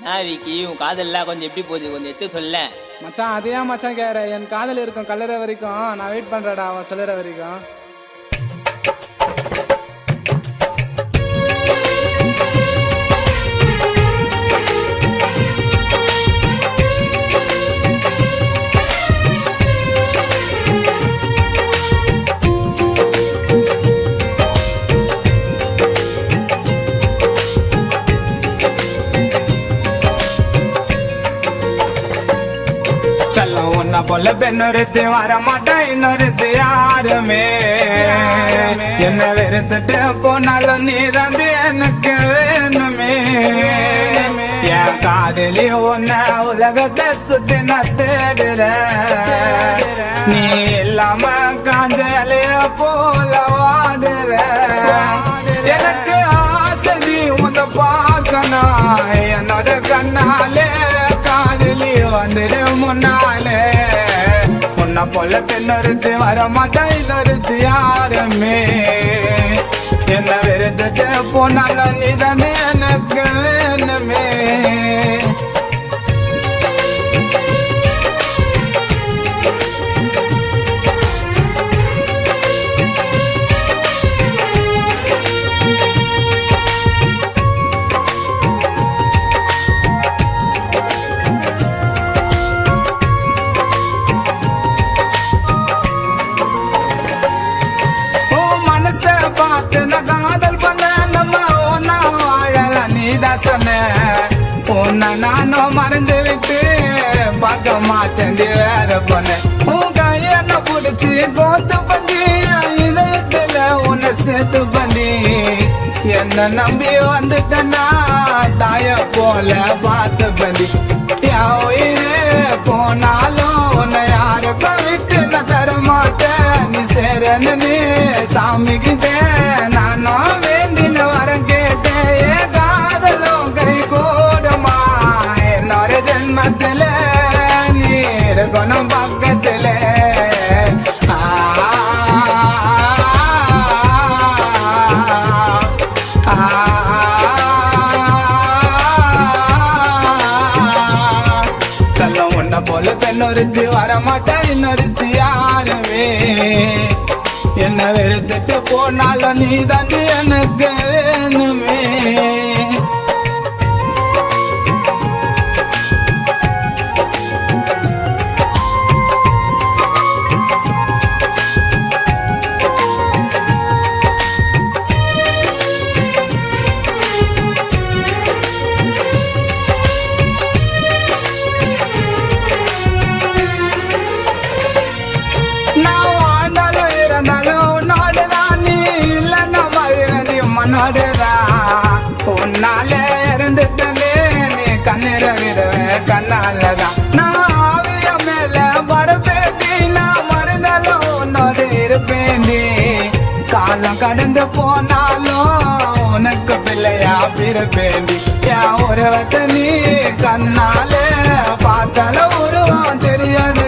நான் விக்கி உன் காதல்லாம் கொஞ்சம் எப்படி போகுது கொஞ்சம் எடுத்து சொல்ல மச்சான். அதே மச்சான் கேற என் காதல் இருக்கும் கல்லற வரைக்கும் நான் வெயிட் பண்றேன்டா அவன் சொல்லுற வரைக்கும். செல்லம் உன்ன போல பெண்ணொருத்தி வரமாட்டா இன்னொருத்தி யாருமே. என்ன வெறுத்துட்டு போனாலும் நீ தந்து எனக்கு வேணுமே. என் காதலி உன்ன உலகத்தை சுத்தி நான் தேடுற. நீ இல்லாம காஞ்சலைய போல வாடுற. எனக்கு ஆசை உன்ன பார்க்கணும் என்னோட கண்ணாலே. காதலி வந்துடு முன்னாலே. உன்ன போல பெண்ணொருத்தி வரமாட்டா இன்னொருத்தி யாருமே. என்ன வெறுத்துட்டு போனாலும் நீ தானே எனக்கு வேணுமே. நானும் மறந்து விட்டு பார்க்க மாட்டேன் வேற பொண்ணு. உன் கையன புடிச்சு கோத்து பண்ணி இதயத்துல உன்னை சேர்த்து பண்ணி என்ன நம்பி வந்துட்டனா தாய போல பார்த்து பண்ணி. என் உயிரே போனாலும் உன்னை யாருக்கும் விட்டு நான் தர மாட்டேன். நீ சேரன்னு சாமிக்கிட்டே நானும் வேண்டின வரம் கேட்டேன். காதலும் கை கூடுமா என்னோட ஜென்மத்துல நீர் குணம் பக்கத்துல. செல்லம் உன்ன போல பெண்ணொருத்தி வரமாட்டா இன்னொருத்தி யாருமே. என்ன வெறுத்துட்டு போனாலும் நீ தாண்டி எனக்கு வேணுமே. உன்னால இருந்துட்டே நீ கண்ணீர விடுவேன் கண்ணாலதான். நான் ஆவிய மேல வரப்பேண்டி நான் மறந்தாலும் உன்னோடு இருப்பேண்டி. காலம் கடந்து போனாலும் உனக்கு பிள்ளையா பிறப்பேண்டி. என் உருவத்தை நீ கண்ணால பார்த்தாலும் உருவம் தெரியாது.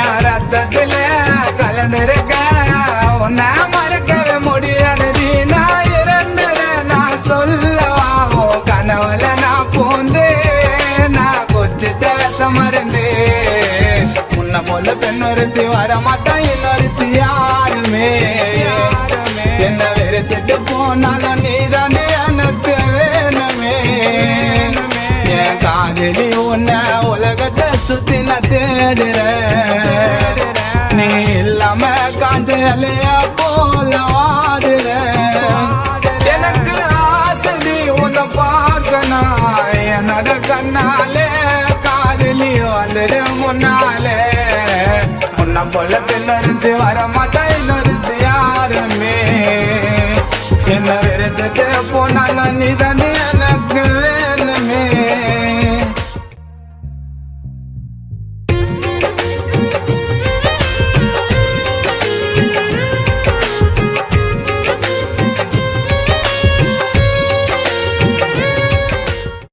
என் ரத்தத்துல கலந்துருக்க உன்னை மறக்கவே முடியாது. நான் இறந்தத நான் சொல்லவாவோ கனவுல நான் பூந்து நான் கொச்சு தேச மறந்து. உன்ன போல பெண்ணொருத்தி வரமாட்டா இன்னொருத்தி யாருமே. என்ன வெறுத்துட்டு போனாலும் நீ தானே எனக்கு வேணுமே. என் காதலி உன்ன உலகத்தை சுத்தி நான் தேடுற. நீ இல்லாம காஞ்சலைய போல வாடுற. எனக்கு ஆசை உன்னை பார்க்கணும் என்னோட கண்ணாலே. காதலி வந்துடு முன்னாலே. உன்ன போல பெண்ணொருத்தி வரமாட்டா இன்னொருத்தி யாருமே. என்ன வெறுத்துட்டு போனாலும் நீ தானே